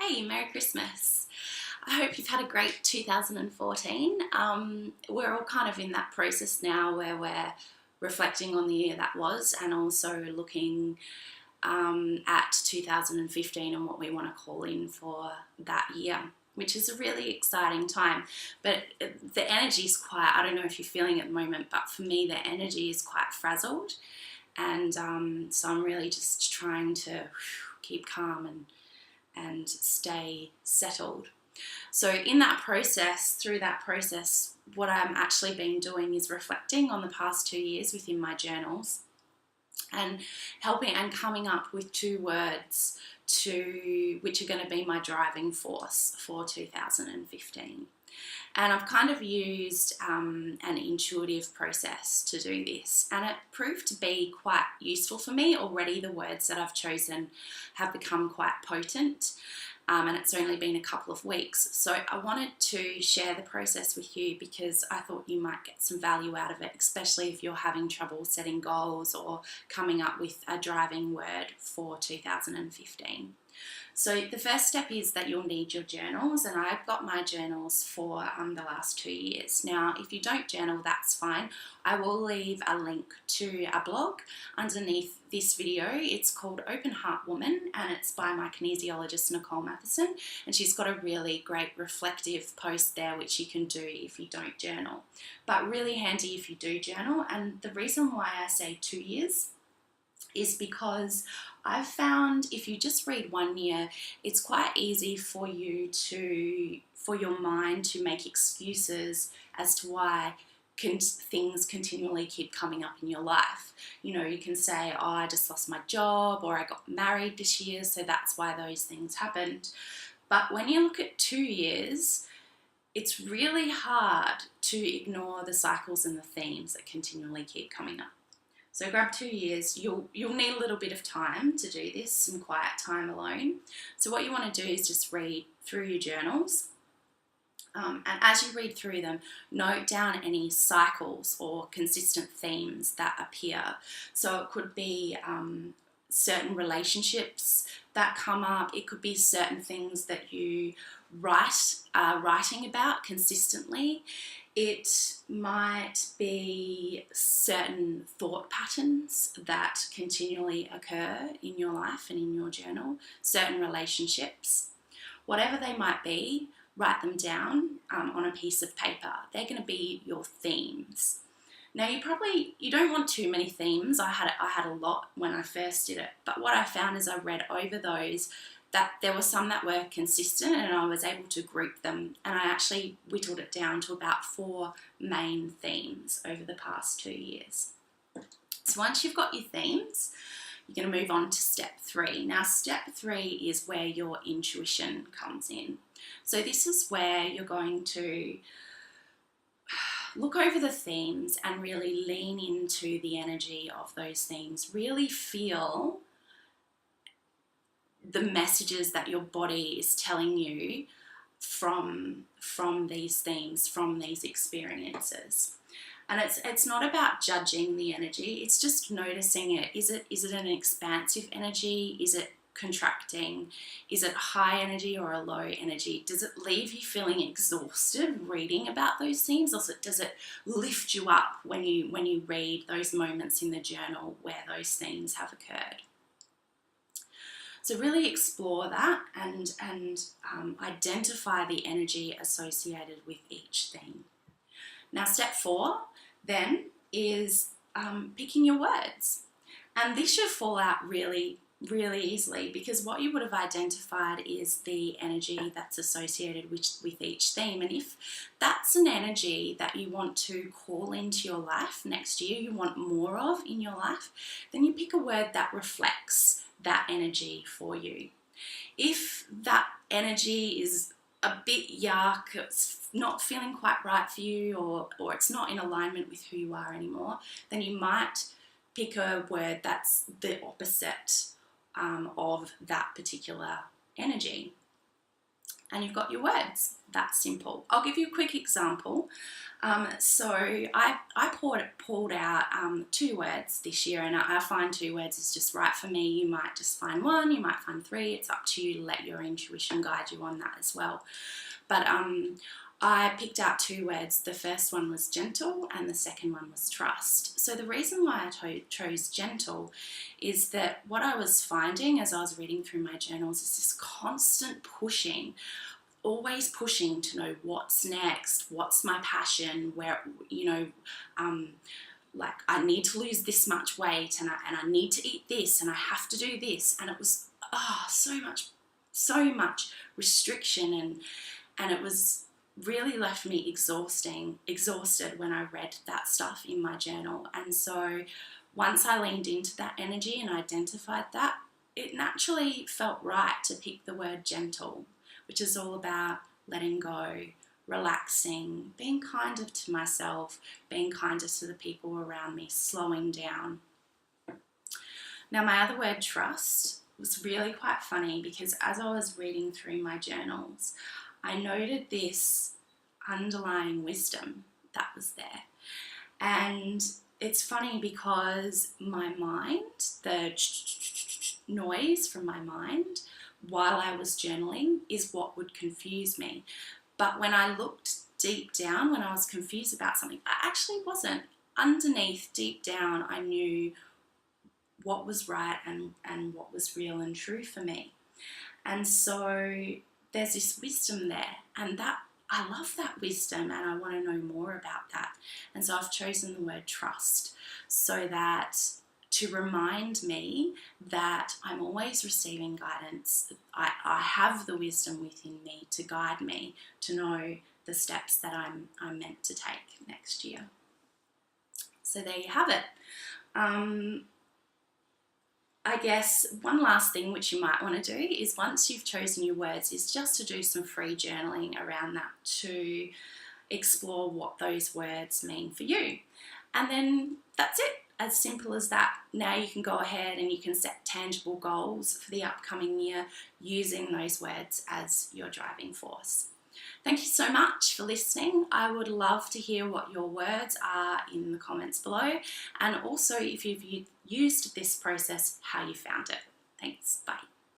Hey, Merry Christmas. I hope you've had a great 2014. We're all kind of in that process now where we're reflecting on the year that was and also looking at 2015 and what we want to call in for that year, which is a really exciting time. But the energy is quite, I don't know if you're feeling it at the moment, but for me, the energy is quite frazzled. And so I'm really just trying to keep calm and stay settled. So in that process, through that process, what I'm actually been doing is reflecting on the past 2 years within my journals and helping and coming up with 2 words which are going to be my driving force for 2015. And I've kind of used an intuitive process to do this, and it proved to be quite useful for me. Already the words that I've chosen have become quite potent, and it's only been a couple of weeks. So I wanted to share the process with you because I thought you might get some value out of it, especially if you're having trouble setting goals or coming up with a driving word for 2015. So the first step is that you'll need your journals, and I've got my journals for the last 2 years. Now, if you don't journal, that's fine. I will leave a link to a blog underneath this video. It's called Open Heart Woman, and it's by my kinesiologist, Nicole Matheson, and she's got a really great reflective post there which you can do if you don't journal, but really handy if you do journal. And the reason why I say 2 years is because I've found if you just read 1 year, it's quite easy for your mind to make excuses as to why things continually keep coming up in your life. You know, you can say, oh, I just lost my job, or I got married this year, so that's why those things happened. But when you look at 2 years, it's really hard to ignore the cycles and the themes that continually keep coming up. So grab 2 years. You'll need a little bit of time to do this, some quiet time alone. So what you want to do is just read through your journals. And as you read through them, note down any cycles or consistent themes that appear. So it could be certain relationships that come up. It could be certain things that you are writing about consistently. It might be certain thought patterns that continually occur in your life and in your journal, certain relationships. Whatever they might be, write them down on a piece of paper. They're going to be your themes. Now, you don't want too many themes. I had a lot when I first did it, but what I found as I read over those, that there were some that were consistent and I was able to group them, and I actually whittled it down to about 4 main themes over the past 2 years. So once you've got your themes, you're going to move on to step 3. Now, step 3 is where your intuition comes in. So this is where you're going to look over the themes and really lean into the energy of those themes. Really feel the messages that your body is telling you from these themes, from these experiences. And it's not about judging the energy, it's just noticing it. Is it an expansive energy? Is it contracting? Is it high energy or a low energy? Does it leave you feeling exhausted reading about those themes, or does it lift you up when you read those moments in the journal where those themes have occurred? So really explore that and identify the energy associated with each theme. Now, step 4 then is picking your words. And this should fall out really, really easily, because what you would have identified is the energy that's associated with each theme. And if that's an energy that you want to call into your life next year, you want more of in your life, then you pick a word that reflects that energy for you. If that energy is a bit yuck, it's not feeling quite right for you, or it's not in alignment with who you are anymore, then you might pick a word that's the opposite of that particular energy. and you've got your words. That's simple. I'll give you a quick example. So I pulled out 2 words this year, and I find 2 words is just right for me. You might just find 1, you might find 3. It's up to you to let your intuition guide you on that as well. But I picked out 2 words. The first one was gentle and the second one was trust. So the reason why I chose gentle is that what I was finding as I was reading through my journals is this constant pushing, always pushing to know what's next, what's my passion, where, like I need to lose this much weight, and I need to eat this, and I have to do this. And it was so much restriction, and it was really left me exhausted when I read that stuff in my journal. And so once I leaned into that energy and identified that, it naturally felt right to pick the word gentle, which is all about letting go, relaxing, being kinder to myself, being kinder to the people around me, slowing down. Now, my other word, trust, was really quite funny because as I was reading through my journals, I noted this underlying wisdom that was there. And it's funny because my mind, the noise from my mind while I was journaling is what would confuse me. But when I looked deep down, when I was confused about something, I actually wasn't. Underneath, deep down, I knew what was right and what was real and true for me. And so there's this wisdom there, and that I love that wisdom, and I want to know more about that. And so I've chosen the word trust, so that to remind me that I'm always receiving guidance. I have the wisdom within me to guide me to know the steps that I'm meant to take next year. So there you have it. I guess one last thing which you might want to do is, once you've chosen your words, is just to do some free journaling around that to explore what those words mean for you. And then that's it, as simple as that. Now you can go ahead and you can set tangible goals for the upcoming year using those words as your driving force. Thank you so much for listening. I would love to hear what your words are in the comments below, and also if you've used this process, how you found it. Thanks, bye.